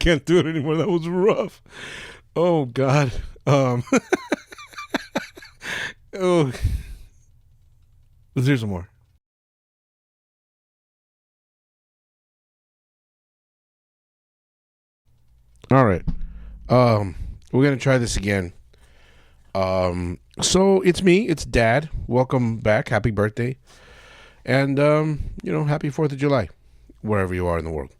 can't do it anymore. That was rough. Oh God. Oh, let's hear some more. All right. We're gonna try this again. So it's me. It's Dad. Welcome back. Happy birthday, and happy 4th of July, wherever you are in the world.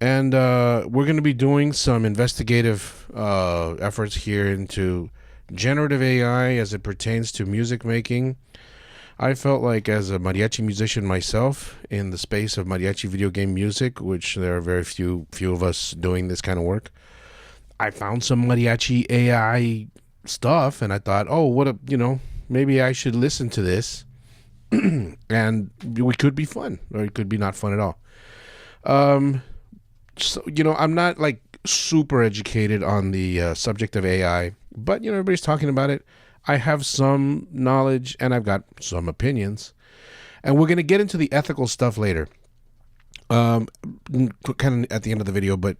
And we're gonna be doing some investigative efforts here into generative AI as it pertains to music making. I felt like, as a mariachi musician myself, in the space of mariachi video game music, which there are very few of us doing this kind of work, I found some mariachi AI stuff, and I thought, maybe I should listen to this, and it could be fun, or it could be not fun at all. So I'm not like super educated on the subject of AI, but everybody's talking about it. I have some knowledge and I've got some opinions, and we're going to get into the ethical stuff later, kind of at the end of the video. But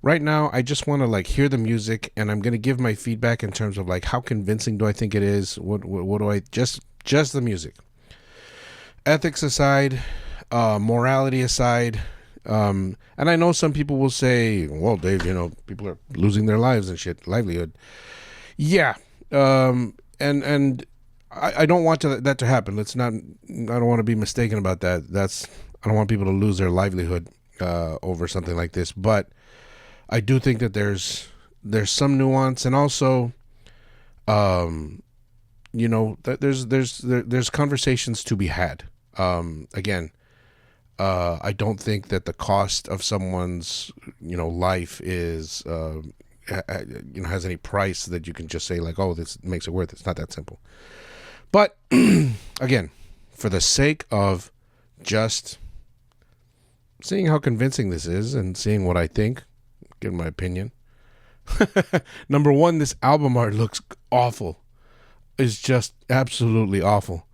right now I just want to hear the music, and I'm going to give my feedback in terms of how convincing do I think it is. What do I just the music, ethics aside, morality aside. And I know some people will say, well, Dave, people are losing their lives and shit, livelihood. Yeah. And I don't want that to happen. I don't want to be mistaken about that. I don't want people to lose their livelihood, over something like this, but I do think that there's some nuance, and also, there's conversations to be had. Again, I don't think that the cost of someone's, life is, has any price that you can just say this makes it worth it. It's not that simple. But again, for the sake of just seeing how convincing this is and seeing what I think, give my opinion. Number one, this album art looks awful. It's just absolutely awful.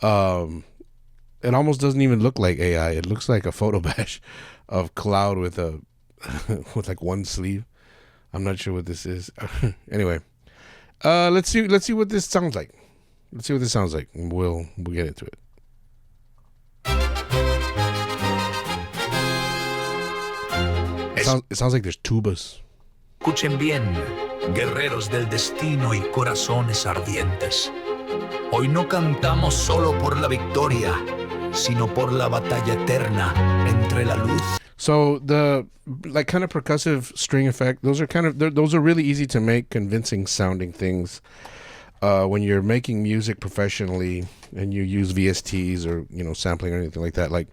It almost doesn't even look like AI. It looks like a photo bash of Cloud with with one sleeve. I'm not sure what this is. Anyway, let's see what this sounds like. Let's see what this sounds like. We'll get into it. It sounds like there's tubas. Escuchen bien, guerreros del destino y corazones ardientes. Hoy no cantamos solo por la victoria, sino por la batalla eterna entre la luz. So the kind of percussive string effect, those are really easy to make, convincing sounding things when you're making music professionally and you use VSTs or sampling or anything like that. Like,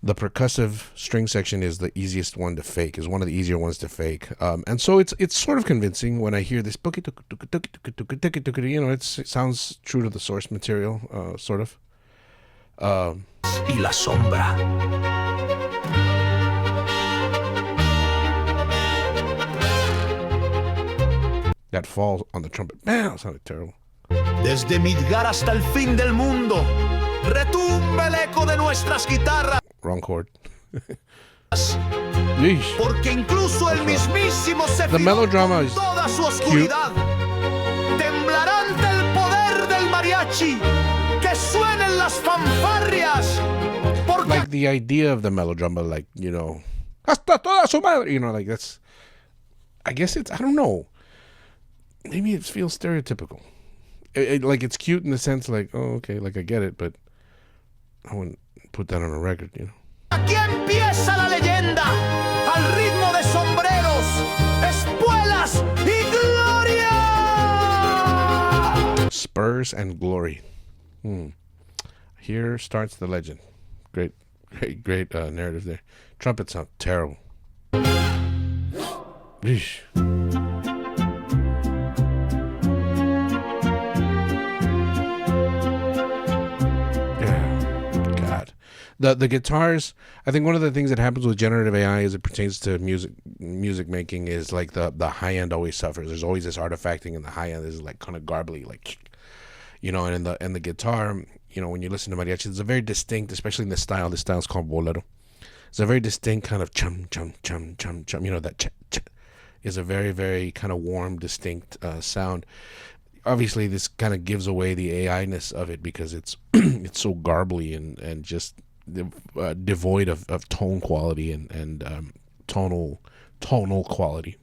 the percussive string section is the easiest one to fake, is one of the easier ones to fake, and so it's sort of convincing when I hear this. It sounds true to the source material, sort of. Y la sombra. That fall on the trumpet, man, sounded terrible. Desde Midgar hasta el fin del mundo, retumba el eco de nuestras guitarras. Wrong chord. Porque incluso el mismísimo the melodrama is toda su oscuridad temblará ante el poder del mariachi, que suenen las fanfarrias. Like the idea of the melodrama, hasta toda su madre, that's, I guess I don't know. Maybe it feels stereotypical. It's cute in the sense okay, I get it, but I wouldn't put that on a record, Aquí empieza la leyenda, al ritmo de sombreros, espuelas y gloria. Spurs and glory. Here starts the legend. Great narrative there. Trumpet sound terrible. Eesh. The guitars, I think one of the things that happens with generative AI as it pertains to music making is the high end always suffers. There's always this artifacting in the high end. This is kind of garbly, and in the guitar, when you listen to mariachi, it's a very distinct, especially in this style. This style is called bolero. It's a very distinct kind of chum chum chum chum chum. You know, that ch ch is a very, very kind of warm, distinct sound. Obviously, this kind of gives away the AI-ness of it because it's it's so garbly and just devoid of tone quality and tonal quality.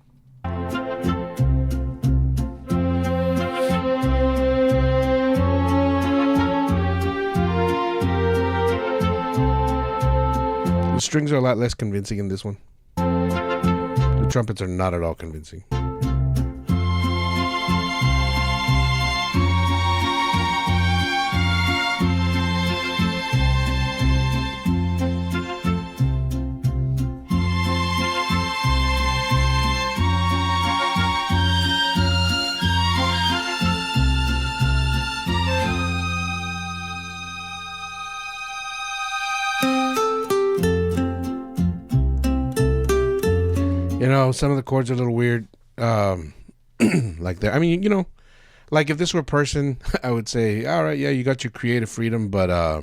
The strings are a lot less convincing in this one. The trumpets are not at all convincing. You know, some of the chords are a little weird. Like that. I mean, you know, like if this were a person, I would say, all right, yeah, you got your creative freedom, but I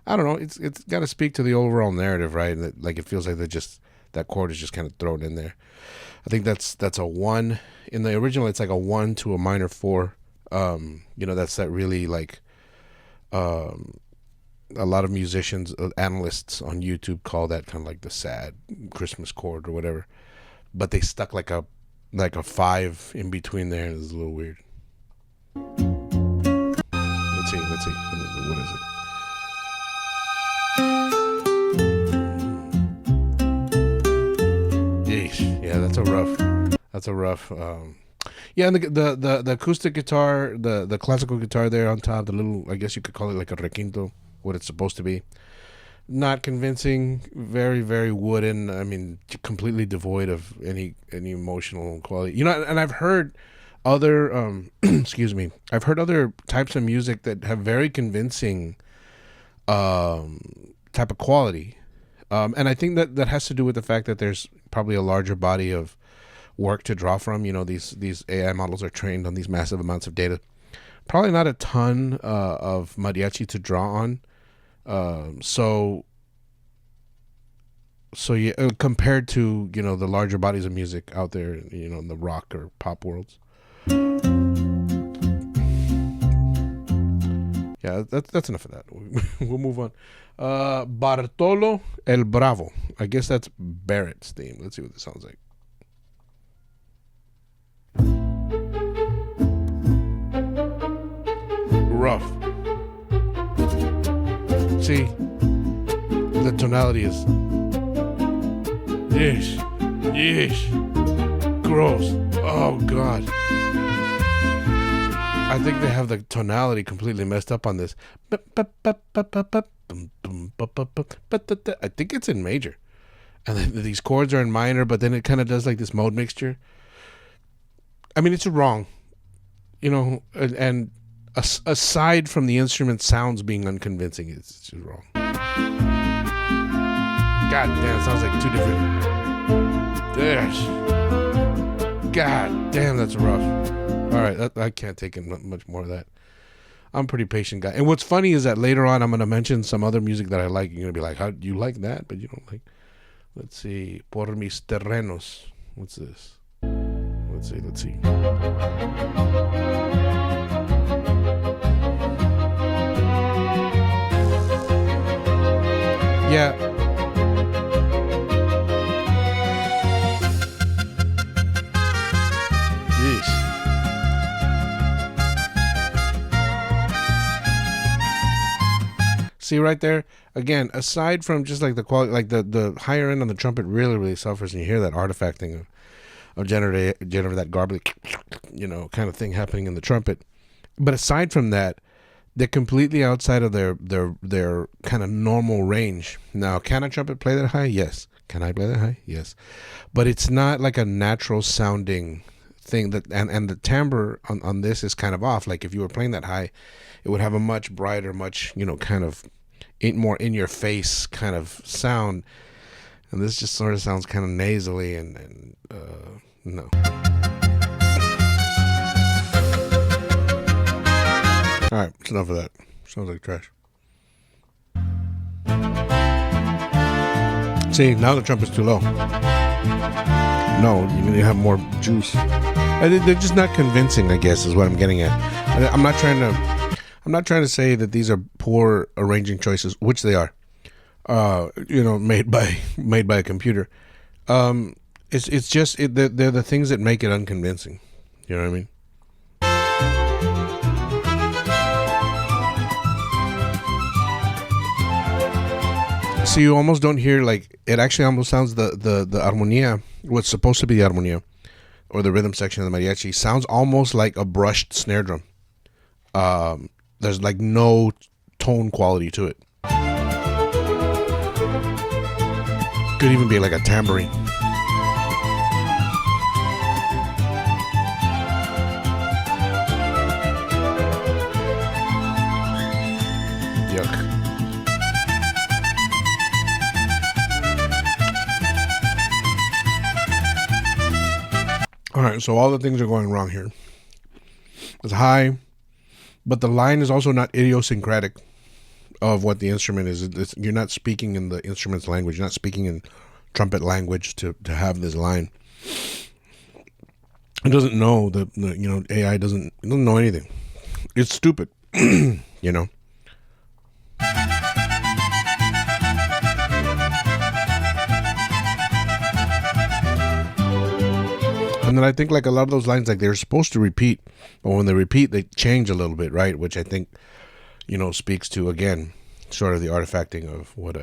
don't know. It's got to speak to the overall narrative, right? And like it feels like that chord is just kind of thrown in there. I think that's a 1 in the original. It's like a 1 to a minor 4. You know, that's that really like. A lot of musicians, analysts on YouTube call that kind of like the sad Christmas chord or whatever. But they stuck like a 5 in between there, and it's a little weird. Let's see. What is it? Yeesh. Yeah, that's a rough. Yeah, and the acoustic guitar, the classical guitar there on top, the little, I guess you could call it like a requinto, what it's supposed to be. Not convincing, very, very wooden. I mean, completely devoid of any emotional quality. You know, and I've heard other, excuse me, I've heard other types of music that have very convincing type of quality. And I think that has to do with the fact that there's probably a larger body of work to draw from. You know, these AI models are trained on these massive amounts of data. Probably not a ton of mariachi to draw on. So yeah, compared to, you know, the larger bodies of music out there, you know, in the rock or pop worlds. Yeah, that's enough of that. We'll move on. Bartolo el Bravo. I guess that's Barrett's theme. Let's see what this sounds like. Rough. See, the tonality is yeesh, gross. Oh God. I think they have the tonality completely messed up on this. I think it's in major, and then these chords are in minor, but then it kind of does like this mode mixture. I mean, it's wrong, you know, and aside from the instrument sounds being unconvincing, it's just wrong. God damn, it sounds like two different. God damn, that's rough. All right, I can't take in much more of that. I'm a pretty patient guy. And what's funny is that later on I'm going to mention some other music that I like. You're going to be like, how do you like that? But you don't like. Let's see. Por mis terrenos. What's this? Let's see. Yeah. Jeez. See right there? Again, aside from just like the quality, like the higher end on the trumpet really, really suffers, and you hear that artifacting of generator that garbly, you know, kind of thing happening in the trumpet. But aside from that, they're completely outside of their kind of normal range. Now, can a trumpet play that high? Yes. Can I play that high? Yes. But it's not like a natural sounding thing that, and the timbre on this is kind of off. Like if you were playing that high, it would have a much brighter, much, you know, kind of more in your face kind of sound. And this just sort of sounds kind of nasally and no. All right, it's enough of that. Sounds like trash. See, now the trumpet's too low. No, you need to have more juice. They're just not convincing, I guess, is what I'm getting at. I'm not trying to say that these are poor arranging choices, which they are. Made by a computer. It's just they're the things that make it unconvincing. You know what I mean? So you almost don't hear, like, it actually almost sounds the armonía, what's supposed to be the armonía, or the rhythm section of the mariachi, sounds almost like a brushed snare drum. There's like no tone quality to it. Could even be like a tambourine. Yuck. All right, so all the things are going wrong here. It's high, but the line is also not idiosyncratic of what the instrument is. You're not speaking in the instrument's language. You're not speaking in trumpet language to have this line. It doesn't know AI doesn't know anything. It's stupid, you know. And then I think like a lot of those lines, like they're supposed to repeat, but when they repeat, they change a little bit, right? Which I think, speaks to, again, sort of the artifacting of what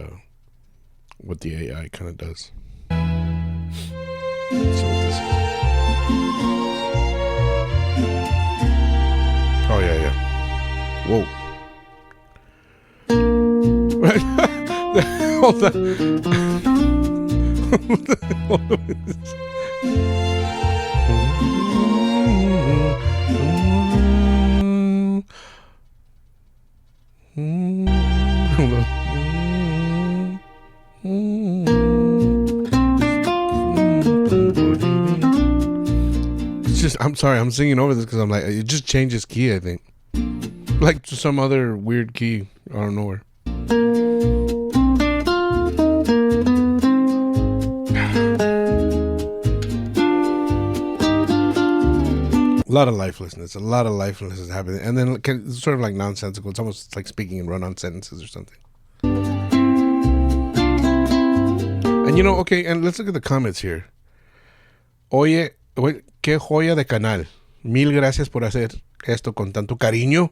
the AI kind of does. Let's see what this is. Oh yeah. Whoa. Hold on. Hold on. It's just, I'm sorry, I'm singing over this because I'm like, it just changes key, I think. Like to some other weird key out of nowhere. A lot of lifelessness happening, and then it's sort of like nonsensical. It's almost like speaking in run-on sentences or something. And okay, and let's look at the comments here. Oye, qué joya de canal. Mil gracias por hacer esto con tanto cariño.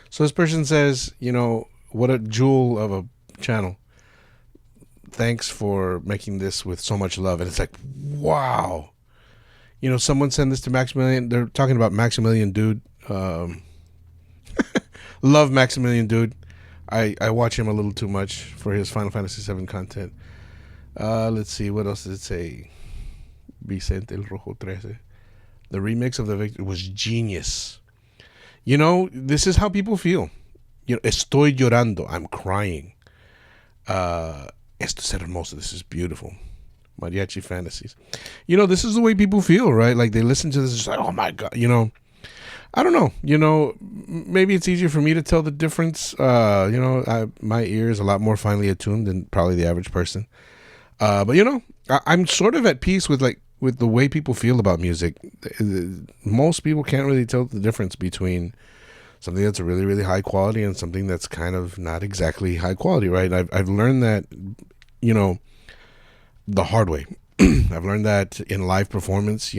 So this person says, what a jewel of a channel. Thanks for making this with so much love. And it's like, wow. Someone sent this to Maximilian. They're talking about Maximilian Dude. Love Maximilian Dude. I watch him a little too much for his Final Fantasy VII content. Let's see. What else did it say? Vincent El Rojo 13. The remix of the Victory was genius. This is how people feel. Estoy llorando. I'm crying. Esto es hermoso. This is beautiful. Mariachi Fantasies. This is the way people feel, right? Like they listen to this, it's like, oh my God, I don't know. Maybe it's easier for me to tell the difference. My ear is a lot more finely attuned than probably the average person. But I'm sort of at peace with the way people feel about music. Most people can't really tell the difference between something that's a really, really high quality and something that's kind of not exactly high quality, right? I've learned that, the hard way. I've learned that in live performance.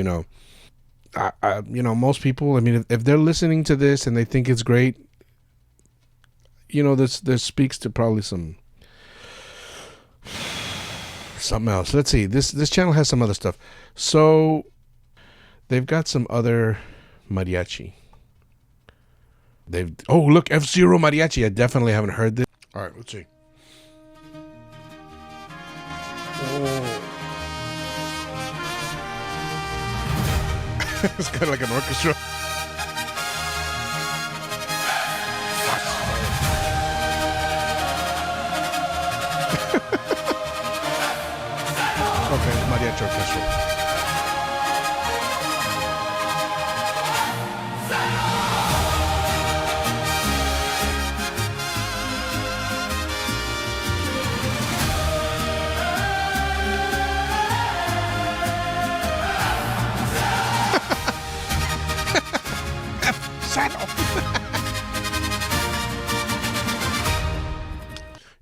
Most people, if they're listening to this and they think it's great, this speaks to probably something else. Let's see. This channel has some other stuff. So they've got some other mariachi. Look, F-Zero Mariachi. I definitely haven't heard this. All right, let's see. It's kind of like an orchestra. Okay, mariachi orchestra.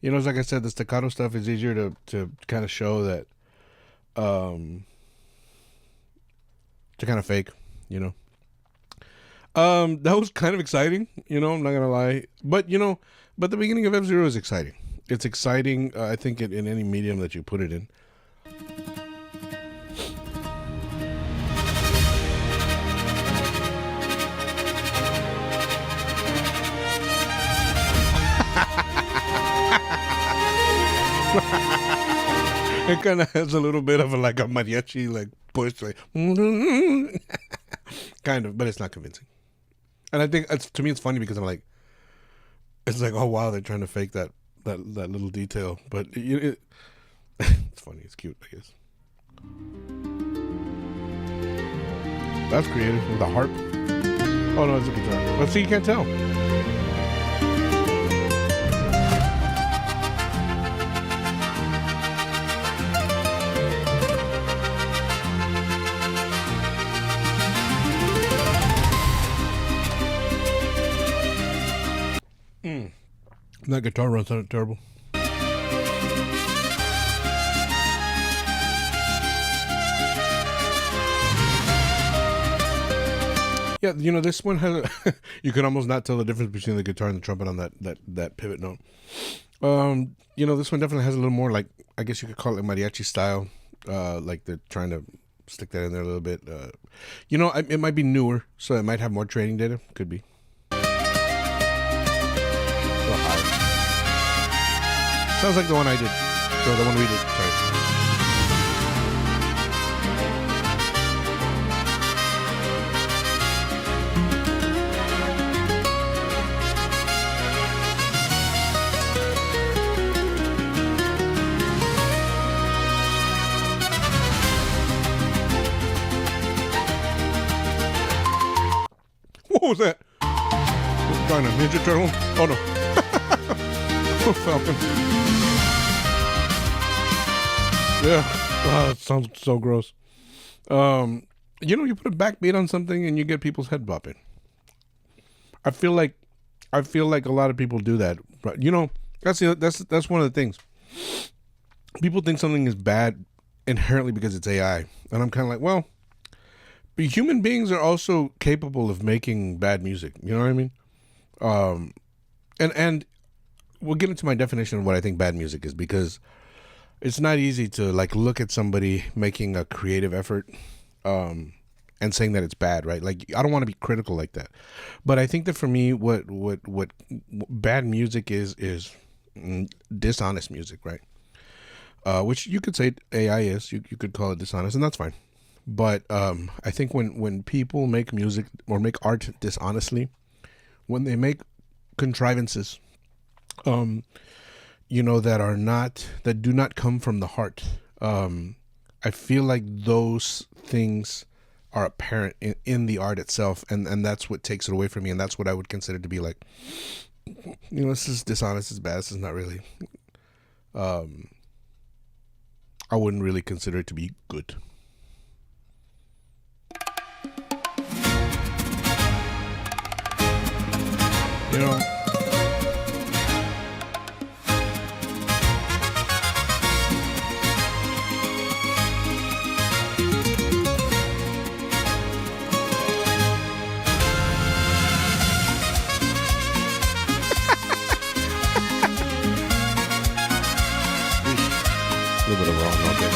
You know, it's like I said, the staccato stuff is easier to kind of show that, to kind of fake, you know. That was kind of exciting, you know, I'm not going to lie. But, you know, but the beginning of F-Zero is exciting. It's exciting, I think, in any medium that you put it in. It kind of has a little bit of like a mariachi like push, like kind of, but it's not convincing. And I think to me it's funny because I'm like, it's like, oh wow, they're trying to fake that little detail, but it's funny, it's cute, I guess. That's creative with a harp. Oh no, it's a guitar. But see, you can't tell. That guitar runs sounded terrible. Yeah, you know, this one has a you can almost not tell the difference between the guitar and the trumpet on that pivot note. You know, this one definitely has a little more, like, I guess you could call it mariachi style. Like they're trying to stick that in there a little bit. You know, it might be newer, so it might have more training data. Could be. Sounds like the one I did. Or the one we did. Sorry. What was that? Kind of Ninja Turtle? Oh no. Falcon. Yeah, it sounds so gross. You know, you put a backbeat on something and you get people's head bopping. I feel like a lot of people do that. But you know, that's one of the things. People think something is bad inherently because it's AI, and I'm kind of like, well, but human beings are also capable of making bad music. You know what I mean? And we'll get into my definition of what I think bad music is, because it's not easy to like look at somebody making a creative effort and saying that it's bad, right? Like, I don't want to be critical like that, but I think that for me, what bad music is dishonest music, right? Which you could say AI is. You could call it dishonest, and that's fine. But I think when people make music or make art dishonestly, when they make contrivances, you know, that do not come from the heart, I feel like those things are apparent in the art itself, and that's what takes it away from me, and that's what I would consider to be like, you know, this is dishonest, it's bad, this is not really, I wouldn't really consider it to be good. You know, a little bit of wrong, okay.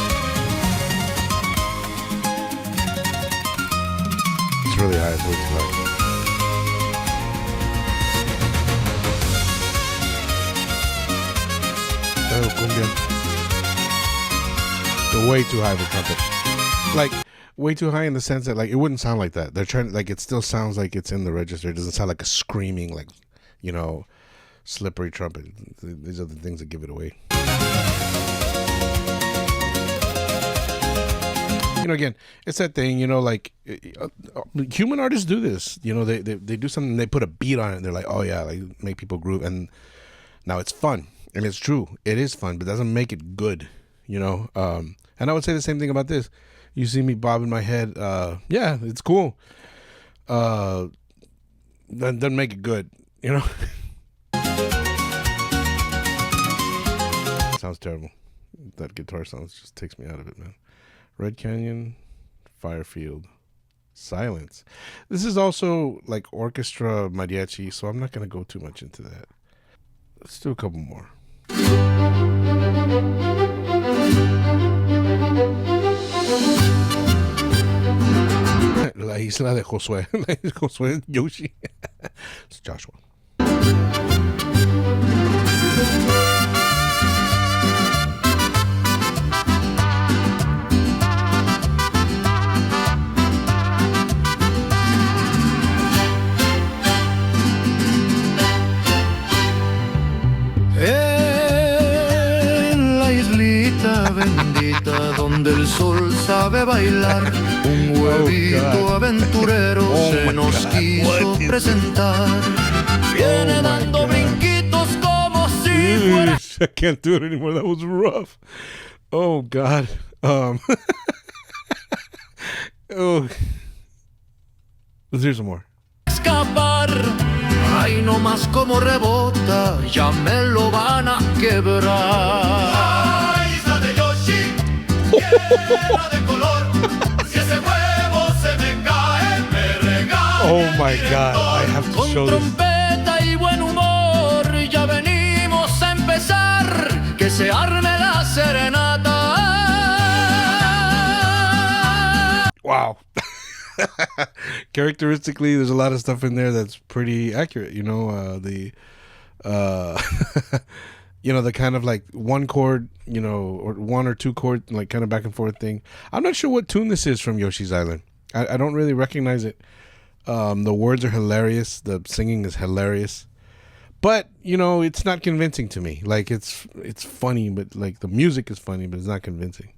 It's really high, it's way too high. They're way too high for trumpet. Like, way too high in the sense that, like, it wouldn't sound like that. They're trying, like, it still sounds like it's in the register. It doesn't sound like a screaming, like, you know, slippery trumpet. These are the things that give it away. You know, again, it's that thing, you know, like, human artists do this. You know, they do something, they put a beat on it, and they're like, oh yeah, like, make people groove, and now it's fun. And it's true, it is fun, but it doesn't make it good, you know. And I would say the same thing about this. You see me bobbing my head, yeah, it's cool. That doesn't make it good, you know. sounds terrible. That guitar sound just takes me out of it, man. Red Canyon, Firefield, Silence. This is also like orchestra mariachi, so I'm not going to go too much into that. Let's do a couple more. La isla de Josué. Josué Yoshi. It's Joshua. En la islita bendita donde el sol sabe bailar, un huevito aventurero se nos quiso presentar. Viene dando brinquitos como si fuera. I can't do it anymore. That was rough. Oh God. Oh. Let's do some more. Escapar. Ay, no más como rebota, ya me lo van a quebrar. Ay, isla de Yoshi, tierra de color. Si ese huevo se me cae, me regala. Oh my God, I have to show this. Con trompeta y buen humor, ya venimos a empezar, que se arme la serenata. Wow. Characteristically, there's a lot of stuff in there that's pretty accurate. You know, the kind of like one chord, or one or two chord, like kind of back and forth thing. I'm not sure what tune this is from Yoshi's Island. I don't really recognize it. The words are hilarious. The singing is hilarious. But, it's not convincing to me. Like, it's funny, but like the music is funny, but it's not convincing.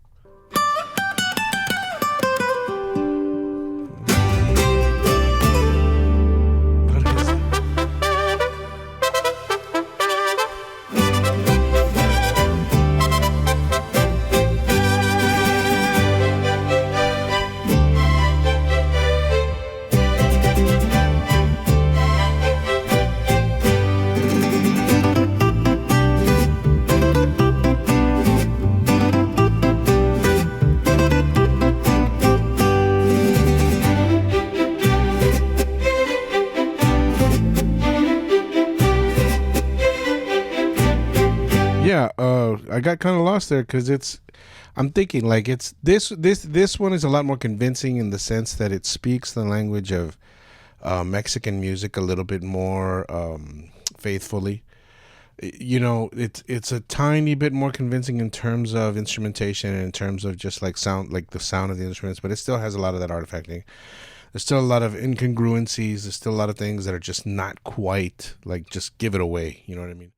I got kind of lost there because I'm thinking like this one is a lot more convincing in the sense that it speaks the language of Mexican music a little bit more faithfully. It's a tiny bit more convincing in terms of instrumentation and in terms of just like sound, like the sound of the instruments, but it still has a lot of that artifacting. There's still a lot of incongruencies. There's still a lot of things that are just not quite like just give it away. You know what I mean?